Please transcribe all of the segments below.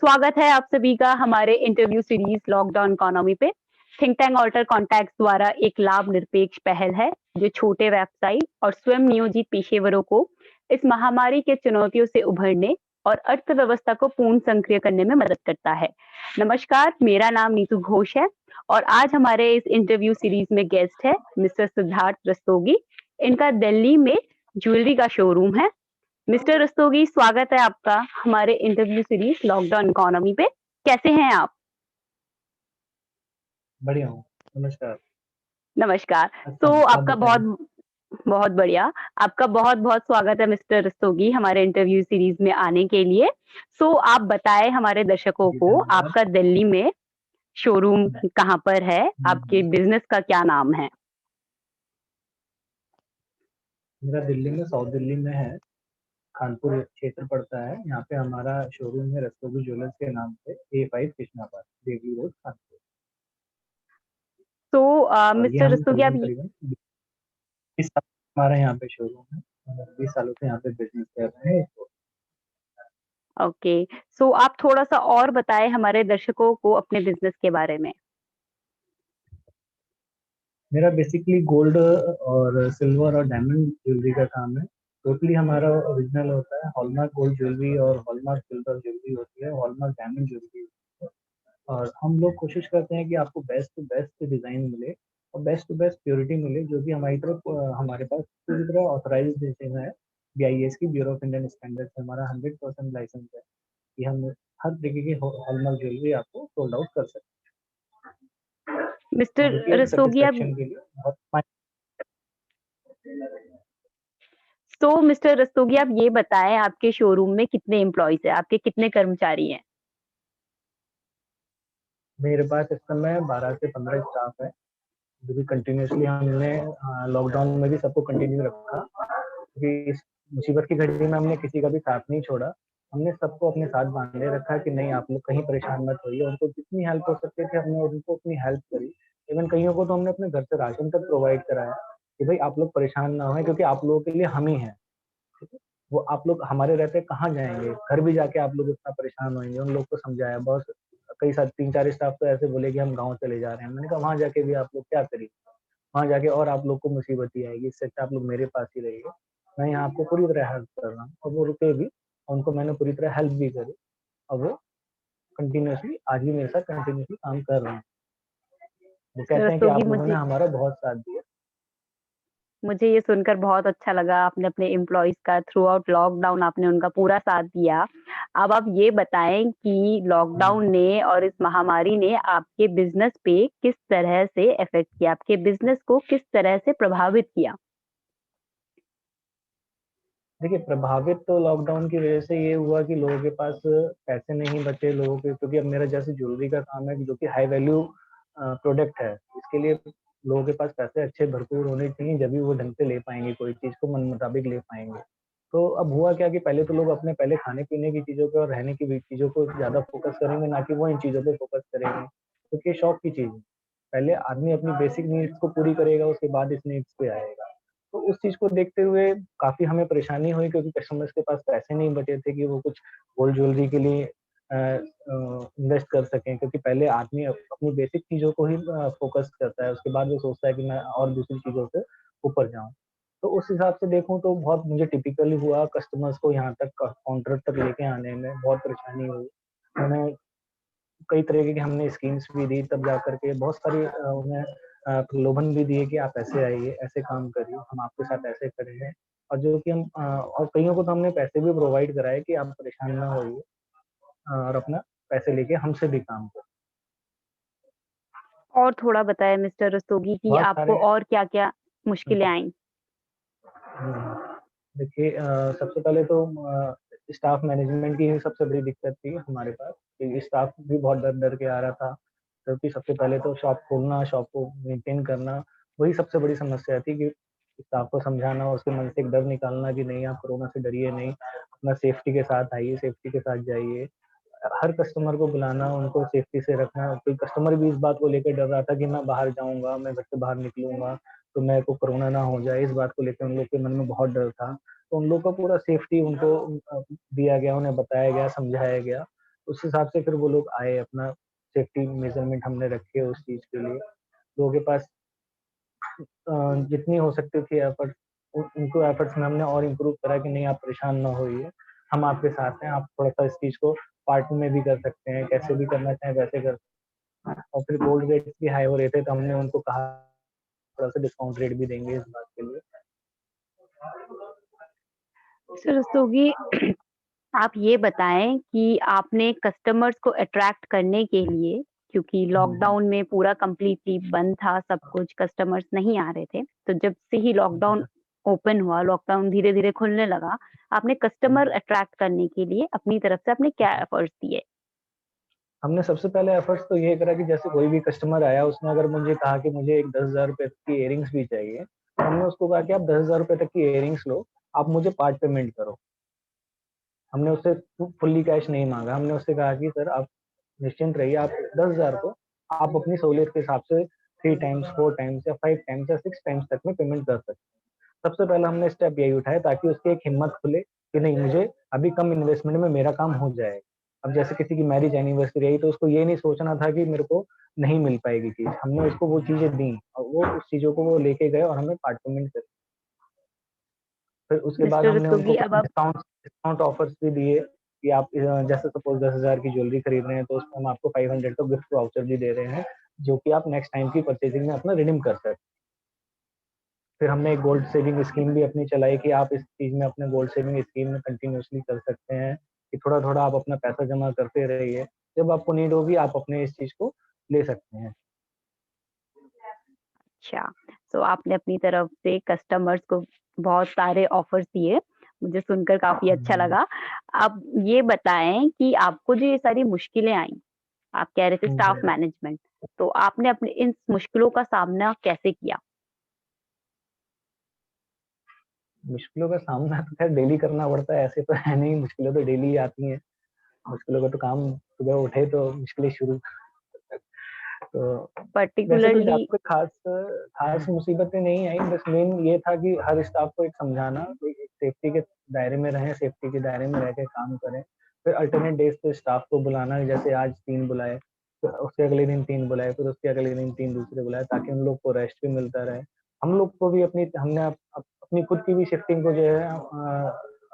स्वागत है आप सभी का हमारे इंटरव्यू सीरीज लॉकडाउन इकोनॉमी पे। थिंक टैंक ऑल्टर कॉन्टैक्ट्स द्वारा एक लाभ निरपेक्ष पहल है जो छोटे व्यवसायी और स्वयं नियोजित पेशेवरों को इस महामारी के चुनौतियों से उभरने और अर्थव्यवस्था को पूर्ण सक्रिय करने में मदद करता है। नमस्कार, मेरा नाम नीतू घोष है और आज हमारे इस इंटरव्यू सीरीज में गेस्ट है मिस्टर सिद्धार्थ रस्तोगी। इनका दिल्ली में ज्वेलरी का शोरूम है। मिस्टर रस्तोगी, स्वागत है आपका हमारे इंटरव्यू सीरीज लॉकडाउन इकोनॉमी पे। कैसे हैं आप? बढ़िया हूँ। नमस्कार। नमस्कार। अच्छा तो हूँ, आप आपका बताइए? बहुत बहुत बढ़िया। आपका बहुत बहुत स्वागत है मिस्टर रस्तोगी हमारे इंटरव्यू सीरीज में आने के लिए। आप बताएं हमारे दर्शकों जी, को धन्यवाद। आपका दिल्ली में शोरूम हुँ, कहाँ पर है, आपके हुँ। बिजनेस का क्या नाम है? मेरा दिल्ली में साउथ दिल्ली में है, कानपुर क्षेत्र पड़ता है। यहाँ पे हमारा शोरूम है रस्तोगी ज्वेलर्स के नाम से, A5 Krishna park, Devli road, Kanpur. और ये मिस्टर हम रस्तोगी आप करीबन 20 साल हमारा यहाँ पे शोरूम है और 20 सालों से यहाँ पे बिज़नेस कर रहे हैं। तो ओके। आप थोड़ा सा और बताएं हमारे दर्शकों को अपने बिजनेस के बारे में। मेरा बेसिकली गोल्ड और सिल्वर और डायमंड ज्वेलरी का काम है। टोटली हमारा ओरिजिनल होता है, हॉलमार्क गोल्ड ज्वेलरी और हॉलमार्क सिल्वर ज्वेलरी होती है, हॉलमार्क डायमंड ज्वेलरी होती है। और हम लोग कोशिश करते हैं कि आपको बेस्ट टू बेस्ट डिज़ाइन मिले और बेस्ट टू बेस्ट प्योरिटी मिले, जो कि हमारी तरफ हमारे पास पूरी तरह ऑथराइज़्ड डिज़ाइन है। BIS की, ब्यूरो ऑफ इंडियन स्टैंडर्ड से हमारा 100% लाइसेंस है कि हम हर तरीके की हॉलमार्क ज्वेलरी आपको सोल्ड आउट कर सकते हैं, मिस्टर जो कि एक रस्तोगी आप सैटिस्फैक्शन के लिए बहुत मिस्टर रस्तोगी आप ये बताएं आपके शोरूम में कितने एम्प्लॉइज हैं, आपके कितने कर्मचारी हैं? मेरे पास इस समय 12 से 15 स्टाफ है, जो कि कंटिन्यूअसली हमने लॉकडाउन में भी सबको कंटिन्यू रखा, क्योंकि इस मुसीबत की घड़ी में हमने किसी का भी साथ नहीं छोड़ा। हमने सबको अपने साथ बांधे रखा कि नहीं, आप लोग कहीं परेशान मत होइए। उनको जितनी हेल्प हो सकती थी हमने उनको उतनी हेल्प करी। इवन कईयों को तो हमने अपने घर से राशन तक प्रोवाइड कराया कि भाई आप लोग परेशान ना हों, क्योंकि आप लोगों के लिए हम ही हैं। ठीक है? वो आप लोग हमारे रहते कहाँ जाएँगे? घर भी जाके आप लोग इतना परेशान होंगे। उन लोग को समझाया, बहुत कई सारे 3-4 स्टाफ तो ऐसे बोले कि हम गाँव चले जा रहे हैं। मैंने कहा वहाँ जाके भी आप लोग क्या करेंगे? वहाँ जाके और आप लोग को मुसीबत ही आएगी। इससे अच्छा आप लोग मेरे पास ही रहिए। मैं यहाँ आपको पूरी तरह हेल्प कर रहा हूँ। और वो रुके भी, और उनको मैंने पूरी तरह हेल्प भी करी और वो कंटिन्यूअसली आज भी मेरे साथ कंटिन्यूअसली काम कर रहे हैं। वो मिस्टर कहते हैं कि रस्तोगी, आप लोगों ने हमारा बहुत साथ दिया। मुझे ये सुनकर बहुत अच्छा लगा। आपने अपने एम्प्लॉइज का थ्रू आउट लॉकडाउन आपने उनका पूरा साथ दिया। अब आप ये बताएं कि हुँ। लॉकडाउन ने और इस महामारी ने आपके बिजनेस पे किस तरह से इफेक्ट किया, आपके बिजनेस को किस तरह से प्रभावित किया? देखिए, प्रभावित तो लॉकडाउन की वजह से ये हुआ कि लोगों के पास पैसे नहीं बचे लोगों के, क्योंकि अब मेरा जैसे ज्वेलरी का काम है जो कि हाई वैल्यू प्रोडक्ट है, इसके लिए लोगों के पास पैसे अच्छे भरपूर होने चाहिए, जब भी वो ढंग से ले पाएँगे, कोई चीज़ को मन मुताबिक ले पाएँगे। तो अब हुआ क्या कि पहले तो लोग अपने पहले खाने-पीने की चीज़ों पे और रहने की भी चीज़ों को ज़्यादा फ़ोकस करेंगे, ना कि वो इन चीज़ों पे फ़ोकस करेंगे, क्योंकि ये शौक की चीज़ है। पहले आदमी अपनी बेसिक नीड्स को पूरी करेगा, उसके बाद इस नीड्स पे आएगा। तो उस चीज़ को देखते हुए काफ़ी हमें परेशानी हुई, क्योंकि कस्टमर्स के पास पैसे नहीं बचे थे कि वो कुछ गोल्ड ज्वेलरी के लिए इन्वेस्ट कर सकें, क्योंकि पहले आदमी अपनी बेसिक चीज़ों को ही फ़ोकस करता है, उसके बाद वो सोचता है कि मैं और दूसरी चीज़ों से ऊपर जाऊँ। तो उस हिसाब से देखूँ तो बहुत मुझे टिपिकली हुआ, कस्टमर्स को यहाँ तक काउंटर तक लेके आने में बहुत परेशानी हुई। उन्हें कई तरीके की हमने स्कीम्स भी दी, तब जा कर के बहुत सारी उन्हें प्रलोभन भी दिए कि आप ऐसे आइए, ऐसे काम करिए, हम आपके साथ ऐसे करेंगे। और जो कि हम और कइयों को तो हमने पैसे भी प्रोवाइड कराए कि आप परेशान ना होइए, और अपना पैसे लेके हमसे भी काम करें। और थोड़ा बताएं मिस्टर रस्तोगी कि बहुत आपको सारे और क्या-क्या मुश्किलें आई? हुँ। देखिए, सबसे पहले तो स्टाफ मैनेजमेंट की ही सबसे बड़ी दिक्कत थी हमारे पास, कि स्टाफ भी बहुत डर-डर के आ रहा था, क्योंकि सबसे पहले तो शॉप खोलना, शॉप को मेंटेन करना, वही सबसे बड़ी समस्या थी कि स्टाफ को समझाना, उसके मन से एक डर निकालना कि नहीं, आप कोरोना से डरिए नहीं, अपना सेफ्टी के साथ आइए, सेफ्टी के साथ जाइए। हर कस्टमर को बुलाना, उनको सेफ्टी से रखना। कोई कस्टमर भी इस बात को लेके डर रहा था कि मैं बाहर जाऊँगा, मैं घर से बाहर निकलूँगा, तो मेरे को कोरोना ना हो जाए, इस बात को लेके उन लोग के मन में बहुत डर था। तो उन लोग का पूरा सेफ्टी उनको दिया गया, उन्हें बताया गया, समझाया गया, उस हिसाब से फिर वो लोग आए, अपना सेफ्टी मेजरमेंट हमने रखे उस चीज़ के लिए। लोगों के पास जितनी हो सकती थी एफर्ट्स, उनको एफर्ट्स में हमने और इम्प्रूव करा कि नहीं आप परेशान ना होइए, हम आपके साथ हैं, आप थोड़ा-सा इस चीज़ को पार्ट में भी कर सकते हैं, कैसे भी करना चाहें वैसे कर सकते हैं। और फिर गोल्ड रेट्स भी हाई हो रहे थे, तो हमने उनको कहा थोड़ा-सा डिस्काउंट रेट भी देंगे इस बात के लिए। मिस्टर रस्तोगी, आप ये बताएँ कि आपने कस्टमर्स को अट्रैक्ट करने के लिए, क्योंकि हुँ, लॉकडाउन में पूरा कंप्लीटली बंद था सब कुछ, कस्टमर्स नहीं आ रहे थे। तो जब से ही लॉकडाउन हुँ, ओपन हुआ, लॉकडाउन धीरे-धीरे खुलने लगा, आपने कस्टमर हुँ। अट्रैक्ट करने के लिए अपनी तरफ से आपने क्या एफर्ट्स दिए? हमने सबसे पहले एफर्ट्स तो ये करा कि जैसे कोई भी कस्टमर आया, उसने अगर मुझे कहा कि मुझे एक ₹10,000 की इयररिंग्स भी चाहिए, तो हमने उसको कहा कि आप ₹10,000 तक की इयररिंग्स लो, आप मुझे पार्ट पेमेंट करो। हमने उससे फुल्ली कैश नहीं माँगा, हमने उससे कहा कि सर आप निश्चिंत रहिए, आप 10,000 को आप अपनी सहूलियत के हिसाब से 3 टाइम्स, 4 टाइम्स या 5 टाइम्स या 6 टाइम्स तक में पेमेंट कर सकते हैं। सबसे पहला हमने स्टेप यही उठाया ताकि उसकी एक हिम्मत खुले कि नहीं, मुझे अभी कम इन्वेस्टमेंट में मेरा काम हो जाएगा। अब जैसे किसी की मैरिज एनिवर्सरी आई तो उसको ये नहीं सोचना था कि मेरे को नहीं मिल पाएगी चीज़। हमने उसको वो चीज़ें दी और वो उस चीज़ों को वो लेके गए और हमें पार्ट पेमेंट करी। फिर उसके बाद मिस्टर हमने उनको रस्तोगी, कुछ अब आप डिस्काउंट ऑफर्स भी दिए कि आप जैसे सपोज़ 10,000 की ज्वेलरी खरीद रहे हैं तो उसमें हम आपको 500 का गिफ्ट वाउचर भी दे रहे हैं, जो कि आप नेक्स्ट टाइम की परचेज़िंग में अपना रिडीम कर सकते हैं। फिर हमने एक गोल्ड सेविंग स्कीम भी अपनी चलाई कि आप इस चीज़ में अपने गोल्ड सेविंग स्कीम में कंटिन्यूअसली कर सकते हैं, कि थोड़ा-थोड़ा आप अपना पैसा जमा करते रहिए। जब आपको नीड होगी आप अपने इस चीज़ को ले सकते हैं। अच्छा, तो आपने अपनी तरफ से कस्टमर्स को बहुत सारे ऑफर्स दिए, मुझे सुनकर काफ़ी अच्छा हुँ, लगा। आप ये बताएँ कि आपको जो ये सारी मुश्किलें आईं, आप कह रहे थे हुँ, स्टाफ हुँ। मैनेजमेंट, तो आपने अपने इन मुश्किलों का सामना कैसे किया? मुश्किलों का सामना तो ख़ैर डेली करना पड़ता है, ऐसे तो है नहीं, मुश्किलें तो डेली ही आती हैं। मुश्किलों का तो काम सुबह उठे तो मुश्किलें शुरू। तो वैसे तो पर्टिकुलरली ज़्यादा कोई ख़ास मुसीबतें नहीं आई, बस मेन ये था कि हर स्टाफ को एक समझाना कि एक सेफ्टी के दायरे में रहें, सेफ्टी के दायरे में रह के काम करें। फिर अल्टरनेट डेज़ पे स्टाफ को बुलाना, जैसे आज 3 बुलाए, फिर उसके अगले दिन 3 बुलाए, फिर उसके अगले दिन 3 दूसरे बुलाए, ताकि उन लोग को रेस्ट भी मिलता रहे। हम लोग को भी हमने अपनी खुद की भी शिफ्टिंग को जो है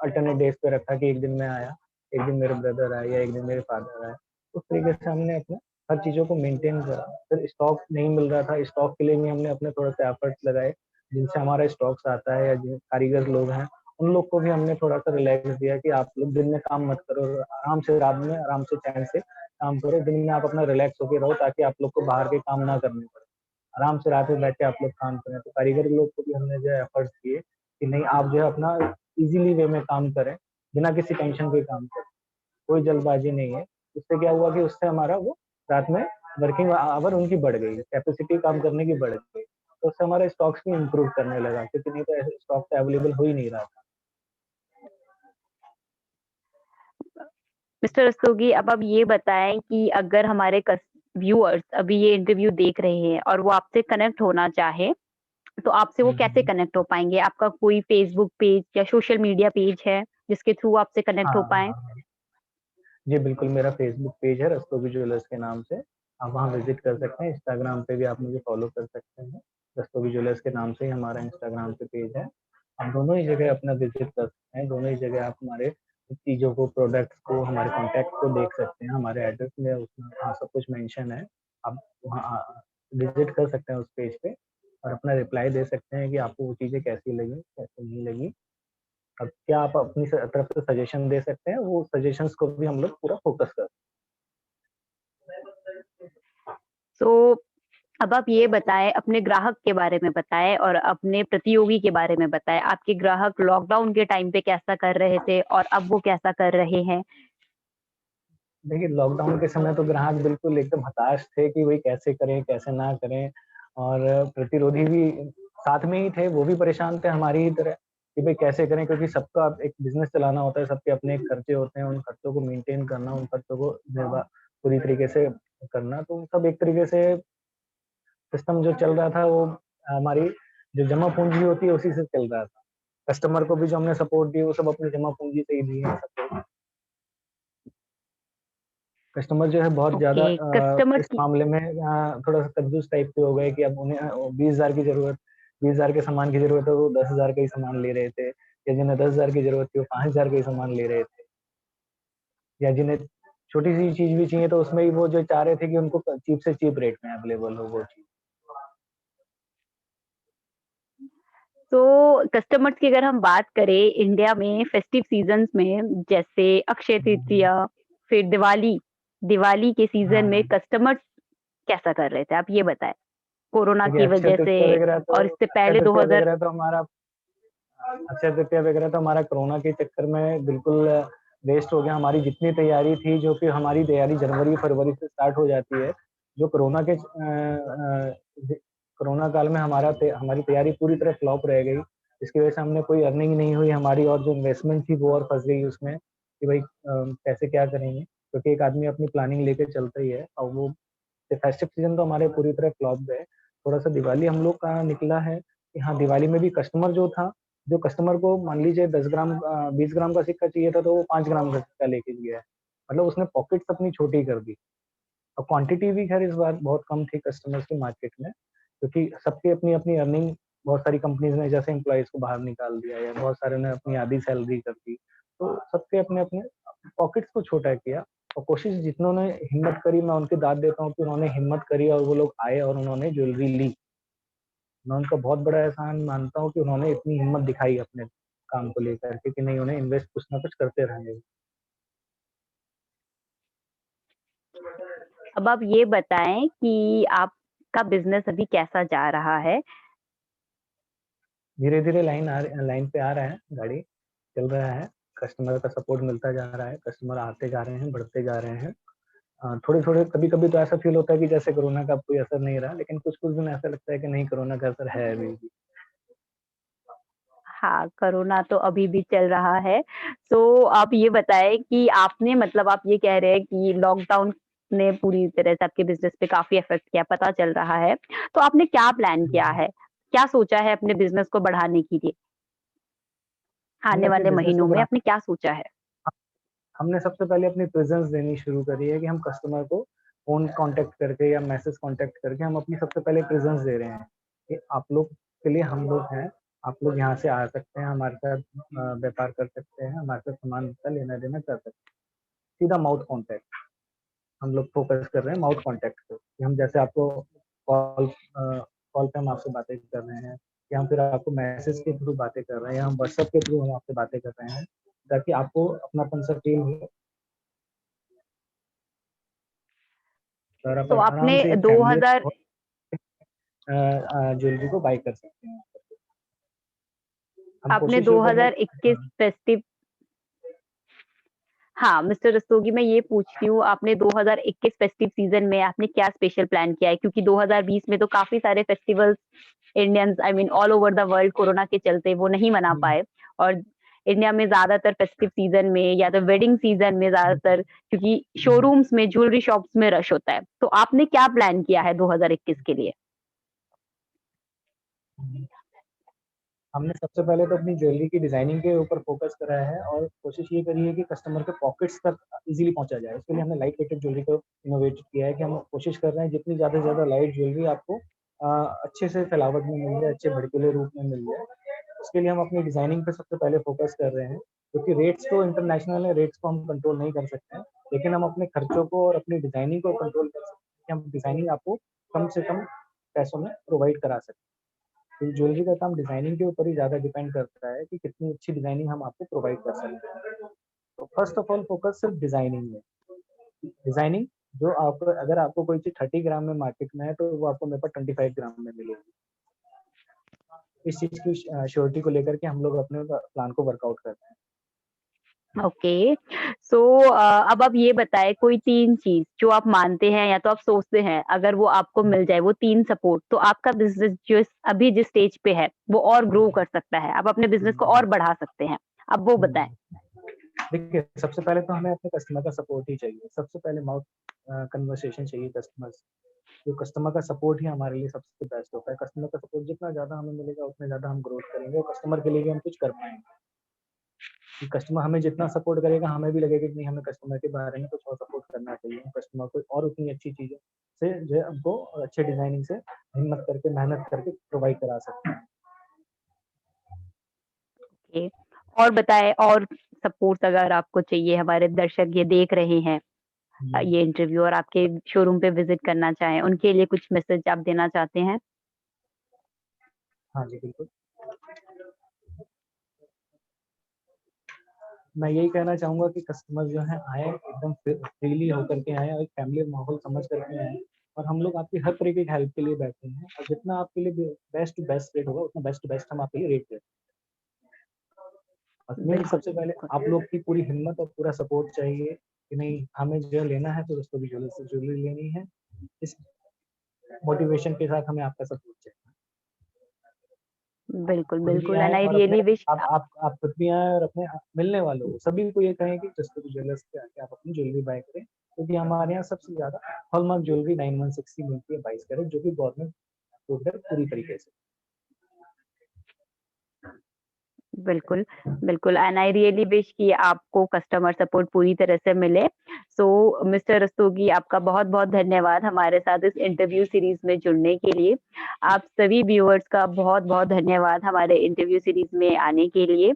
अल्टरनेट डेज़ पे रखा कि एक दिन मैं आया, एक दिन मेरे ब्रदर आए या एक दिन मेरे फादर आए। उस तरीके से हमने अपना हर चीज़ों को मेंटेन करा। फिर स्टॉक नहीं मिल रहा था, स्टॉक के लिए भी हमने अपने थोड़े-से एफर्ट्स लगाए, जिनसे हमारा स्टॉक्स आता है या जो कारीगर लोग हैं, उन लोग को भी हमने थोड़ा-सा रिलैक्स दिया कि आप लोग दिन में काम मत करो, आराम से रात में आराम से चैन से काम करो, दिन में आप अपना रिलैक्स होके रहो ताकि आप लोग को बाहर के काम ना करने पड़े। आराम से रात में बैठ के आप लोग काम करें। तो कारीगर लोग को भी हमने जो है एफर्ट्स दिए कि नहीं, आप जो है अपना ईज़िली वे में काम करें, बिना किसी टेंशन के काम करें। कोई जल्दबाज़ी नहीं है। उससे क्या हुआ कि उससे हमारा वो रात में वर्किंग आवर उनकी बढ़ गई, कैपेसिटी काम करने की बढ़ गई। तो उससे हमारा स्टॉक्स भी इम्प्रूव करने लगा, क्योंकि नहीं तो ऐसे स्टॉक तो अवेलेबल हो ही नहीं रहा था। मिस्टर रस्तोगी, अब आप ये बताएँ कि अगर हमारे कस व्यूअर्स अभी ये इंटरव्यू देख रहे हैं और वो आपसे कनेक्ट होना चाहे, तो आपसे वो हुँ, कैसे हुँ। कनेक्ट हो पाएँगे? आपका कोई फ़ेसबुक पेज या सोशल मीडिया पेज है, जिसके थ्रू आपसे कनेक्ट हाँ, हो हाँ, पाएँ? हाँ। जी, बिल्कुल, मेरा फ़ेसबुक पेज है रस्तोगी ज्वेलर्स के नाम से। आप वहाँ विज़िट कर सकते हैं, इंस्टाग्राम पे भी आप मुझे फ़ॉलो कर सकते हैं। रस्तोगी ज्वेलर्स के नाम से ही हमारा इंस्टाग्राम पे पेज है। आप दोनों ही जगह अपना विज़िट कर सकते हैं, दोनों ही जगह आप हमारे चीज़ों को, प्रोडक्ट्स को, हमारे कॉन्टैक्ट को देख सकते हैं। हमारे एड्रेस में उसमें वहाँ सब कुछ मेंशन है। आप वहाँ विज़िट कर सकते हैं उस पेज पे और अपना रिप्लाई दे सकते हैं कि आपको वो चीज़ें कैसी लगी, कैसी नहीं लगी। अब क्या आप अपनी तरफ से सजेशन दे सकते हैं, वो सजेशंस को भी हम लोग पूरा फ़ोकस कर। सो अब आप ये बताएँ, अपने ग्राहक के बारे में बताएँ और अपने प्रतियोगी के बारे में बताएँ। आपके ग्राहक लॉकडाउन के टाइम पे कैसा कर रहे थे और अब वो कैसा कर रहे हैं? देखिए, लॉकडाउन के समय तो ग्राहक बिल्कुल एकदम हताश थे कि भई कैसे करें, कैसे ना करें, और प्रतिरोधी भी साथ में ही थे, वो भी परेशान थे हमारी ही तरह कि भई कैसे करें, क्योंकि सबका एक बिज़नेस चलाना होता है, सबके अपने एक खर्चे होते हैं, उन खर्चों को मेंटेन करना, उन खर्चों को पूरी तरीके से करना, तो सब एक तरीके से सिस्टम जो चल रहा था वो हमारी जो जमा पूँजी होती है उसी से चल रहा था। कस्टमर को भी जो हमने सपोर्ट दी वो सब अपनी जमा पूँजी से ही दी है सपोर्ट। कस्टमर जो है बहुत ज्यादा ओके, कस्टमर इस की मामले में थोड़ा सा कंजूस टाइप के हो गए कि अब उन्हें 20,000 की जरूरत, 20,000 के सामान की जरूरत है, वो 10,000 का ही सामान ले रहे थे, या जिन्हें 10,000 की जरूरत थी वो 5,000 का ही सामान ले रहे थे, या जिन्हें छोटी सी चीज भी चाहिए तो उसमें ही वो जो चाह रहे थे कि उनको चीप से चीप रेट में अवेलेबल हो वो चीज। तो कस्टमर्स की अगर हम बात करें इंडिया में फेस्टिव सीजन्स में, जैसे अक्षय हम्म, तृतीया, फिर दिवाली, दिवाली के सीजन में हाँ, कस्टमर्स कैसा कर रहे थे? आप ये बताएँ। कोरोना देखिए की वजह से और इससे अक्षय पहले तृतीया 2000। वगैरह तो हमारा अक्षय तृतीया वगैरह तो हमारा कोरोना के चक्कर में बिल्कुल वेस्ट हो गया। हमारी जितनी तैयारी थी, जो कि हमारी तैयारी जनवरी फरवरी से स्टार्ट हो जाती है, जो कोरोना काल में हमारी तैयारी पूरी तरह फ्लॉप रह गई। इसकी वजह से हमने कोई अर्निंग नहीं हुई हमारी, और जो इन्वेस्टमेंट थी वो और फंस गई उसमें कि भाई कैसे क्या करेंगे, क्योंकि एक आदमी अपनी प्लानिंग लेके चलता ही है, और वो फेस्टिव सीजन तो हमारे पूरी तरह फ्लॉप गए। थोड़ा सा दिवाली हम लोग का निकला है कि हाँ, दिवाली में भी कस्टमर जो था, जो कस्टमर को मान लीजिए 10 ग्राम 20 ग्राम का सिक्का चाहिए था, तो वो 5 ग्राम का सिक्का लेके गया है। मतलब उसने पॉकेट्स अपनी छोटी कर दी। और क्वांटिटी भी खैर इस बार बहुत कम थी कस्टमर्स की मार्केट में, क्योंकि सबकी अपनी अपनी अर्निंग, बहुत सारी कंपनीज ने जैसे एम्प्लॉयज को बाहर निकाल दिया, या बहुत सारे ने अपनी आधी सैलरी कर दी, तो सबके अपने अपने पॉकेट्स को छोटा किया। और कोशिश जितनों ने हिम्मत करी, मैं उनकी दाद देता हूँ कि उन्होंने हिम्मत करी और वो लोग आए और उन्होंने ज्वेलरी ली। मैं उनका बहुत बड़ा एहसान मानता हूँ कि उन्होंने इतनी हिम्मत दिखाई अपने काम को लेकर के, कि नहीं, उन्हें इन्वेस्ट कुछ ना कुछ करते रहेंगे। अब आप ये बताएँ कि आपका बिज़नेस अभी कैसा जा रहा है? धीरे धीरे लाइन पे आ रहा है, गाड़ी चल रहा है, कस्टमर का सपोर्ट मिलता जा रहा है, कस्टमर आते जा रहे हैं, बढ़ते जा रहे हैं। थोड़े थोड़े कभी कभी तो ऐसा फील होता है कि जैसे कोरोना का कोई असर नहीं रहा, लेकिन कुछ कुछ दिन ऐसा लगता है कि नहीं, कोरोना का असर है अभी भी। हाँ, कोरोना तो अभी भी चल रहा है। तो आप ये बताएँ कि आपने मतलब आप ये कह रहे हैं कि लॉकडाउन ने पूरी तरह से आपके बिज़नेस पे काफ़ी इफ़ेक्ट किया, पता चल रहा है। तो आपने क्या प्लान किया हम्म। है? क्या सोचा है अपने बिज़नेस को बढ़ाने के लिए? हमने आने अपने वाले बिजनेस को महीनों में बढ़ाने आपने क्या सोचा है? हमने सबसे पहले अपनी प्रेजेंस देनी शुरू करी है कि हम कस्टमर को फोन कांटेक्ट करके या मैसेज कांटेक्ट करके हम अपनी सबसे पहले प्रेजेंस दे रहे हैं कि आप लोग के लिए हम लोग हैं, आप लोग यहाँ से आ सकते हैं, हमारे साथ व्यापार कर सकते हैं, हमारे साथ सामान का लेना देना कर सकते हैं। सीधा माउथ कांटेक्ट हम लोग फोकस कर रहे हैं, माउथ कांटेक्ट पे कि हम जैसे आपको कॉल कॉल पे हम आपसे बातें कर रहे हैं, या हम फिर आपको मैसेज के थ्रू बातें कर रहे हैं, या हम व्हाट्सएप के थ्रू हम आपसे बातें कर रहे हैं, ताकि आपको अपनापन सा फील हो, और तो अपन आराम आपने से एक फैमिली 2000 ज्वेलरी को बाय कर सकते हैं। हम आपने कोशिश ये कर रहे हैं 2021 फेस्टिव हाँ, मिस्टर रस्तोगी, मैं ये पूछती हूँ, आपने 2021 फेस्टिव सीज़न में आपने क्या स्पेशल प्लान किया है? क्योंकि 2020 में तो काफ़ी सारे festivals Indians I mean all over the world corona के चलते वो नहीं मना हम्म, पाए, और इंडिया में ज़्यादातर फेस्टिव सीज़न में या तो वेडिंग सीज़न में ज़्यादातर, क्योंकि हम्म, शोरूम्स में, ज्वेलरी शॉप्स में रश होता है। तो आपने क्या प्लान किया है 2021 के लिए? हम्म। हमने सबसे पहले तो अपनी ज्वेलरी की डिजाइनिंग के ऊपर फोकस करा है, और कोशिश ये करी है कि कस्टमर के पॉकेट्स तक इजीली पहुंचा जाए। इसके लिए हमने लाइट वेटेड ज्वेलरी को इनोवेट किया है कि हम कोशिश कर रहे हैं जितनी ज़्यादा से ज़्यादा लाइट ज्वेलरी आपको अच्छे से फैलावट में मिल जाए, अच्छे भड़कीले रूप में मिल जाए। उसके लिए हम अपनी डिजाइनिंग पे सबसे पहले फोकस कर रहे हैं, क्योंकि रेट्स तो इंटरनेशनल है, रेट्स को हम कंट्रोल नहीं कर सकते हैं, लेकिन हम अपने खर्चों को और अपनी डिजाइनिंग को कंट्रोल कर सकते हैं कि हम डिजाइनिंग आपको कम से कम पैसों में प्रोवाइड करा सकते हैं। तो ज्वेलरी का काम डिजाइनिंग के ऊपर ही ज्यादा डिपेंड करता है कि कितनी अच्छी डिजाइनिंग हम आपको प्रोवाइड कर सकते हैं। तो फर्स्ट ऑफ ऑल फोकस सिर्फ डिजाइनिंग में। डिजाइनिंग जो आपको, अगर आपको कोई चीज 30 ग्राम में मार्केट में है, तो वो आपको मेरे पास 25 ग्राम में मिलेगी। इस चीज की श्योरिटी को लेकर के हम लोग अपने प्लान को वर्कआउट करते हैं। ओके। सो अब आप ये बताएँ कोई 3 चीज़ जो आप मानते हैं या तो आप सोचते हैं अगर वो आपको मिल जाए, वो 3 सपोर्ट, तो आपका बिज़नेस अभी जिस स्टेज पे है, वो और ग्रो कर सकता है। आप अपने बिज़नेस को और बढ़ा सकते हैं। अब वो बताएँ। देखिए, सबसे पहले तो हमें अपने कस्टमर का सपोर्ट ही चाहिए। सबसे पहले माउथ कन्वर्सेशन चाहिए कस्टमर से। जो कस्टमर का सपोर्ट ही हमारे लिए सबसे बेस्ट होता है। कस्टमर का सपोर्ट जितना ज़्यादा हमें मिलेगा, उतना ज़्यादा हम ग्रोथ करेंगे और कस्टमर के लिए भी हम कुछ कर पाएँगे। कि कस्टमर हमें जितना सपोर्ट करेगा हमें भी लगेगा कि नहीं, हमें कस्टमर के बारे में कुछ और सपोर्ट करना चाहिए, कस्टमर को और उतनी अच्छी चीज़ें से जो है हमको अच्छे डिज़ाइनिंग से हिम्मत करके, मेहनत करके प्रोवाइड करा सकते हैं। ओके। और बताएँ, और सपोर्ट अगर आपको चाहिए, हमारे दर्शक ये देख रहे हैं हुँ। ये इंटरव्यू और आपके शोरूम पे विज़िट करना चाहें, उनके लिए कुछ मैसेज आप देना चाहते हैं? हाँ जी, बिल्कुल। मैं यही कहना चाहूँगा कि कस्टमर जो हैं आएँ, एकदम फ्रीली होकर के आएँ और एक फैमिली माहौल समझ कर के आएँ, और हम लोग आपकी हर तरीके की हेल्प के लिए बैठे हैं, और जितना आपके लिए बेस्ट टू बेस्ट रेट होगा, उतना बेस्ट टू बेस्ट हम आपके लिए रेट देंगे। और मेन बिल्कुल, सबसे पहले बिल्कुल। आप लोग की पूरी हिम्मत और पूरा सपोर्ट चाहिए कि नहीं, हमें जो लेना है तो दोस्तों भी ज्वेलरी से ज्वेलरी लेनी है। इस मोटिवेशन के साथ हमें आपका सपोर्ट चाहिए। बिल्कुल, खुद भी बिल्कुल एंड आएँ आई और अपने रियली विश आप खुद भी आएँ और अपने मिलने वालों को सभी को ये कहें कि कस्तूरी ज्वेलर्स पे आके आप अपनी ज्वेलरी बाय करें, क्योंकि हमारे यहाँ सबसे ज़्यादा हॉलमार्क ज्वेलरी 9160 की मिलती है 22 कैरेट, जो कि गवर्नमेंट अप्रूव्ड है पूरी तरीके से। बिल्कुल, बिल्कुल एंड आई रियली विश कि आपको कस्टमर सपोर्ट पूरी तरह से मिले। सो मिस्टर रस्तोगी, आपका बहुत-बहुत धन्यवाद हमारे साथ इस इंटरव्यू सीरीज़ में जुड़ने के लिए। आप सभी व्यूअर्स का बहुत-बहुत धन्यवाद हमारे इंटरव्यू सीरीज़ में आने के लिए।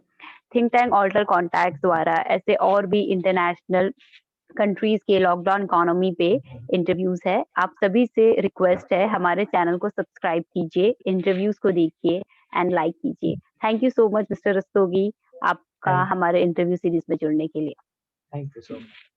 थिंक टैंक अल्टर कॉन्टैक्ट्स द्वारा ऐसे और भी इंटरनेशनल कंट्रीज़ के लॉकडाउन इकोनॉमी पे इंटरव्यूज़ है। आप सभी से रिक्वेस्ट है, हमारे चैनल को सब्सक्राइब कीजिए, इंटरव्यूज़ को देखिए एंड लाइक कीजिए। Thank you so much mister Rastogi, आपका थैंक हमारे इंटरव्यू सीरीज़ में जुड़ने के लिए। Thank you so much.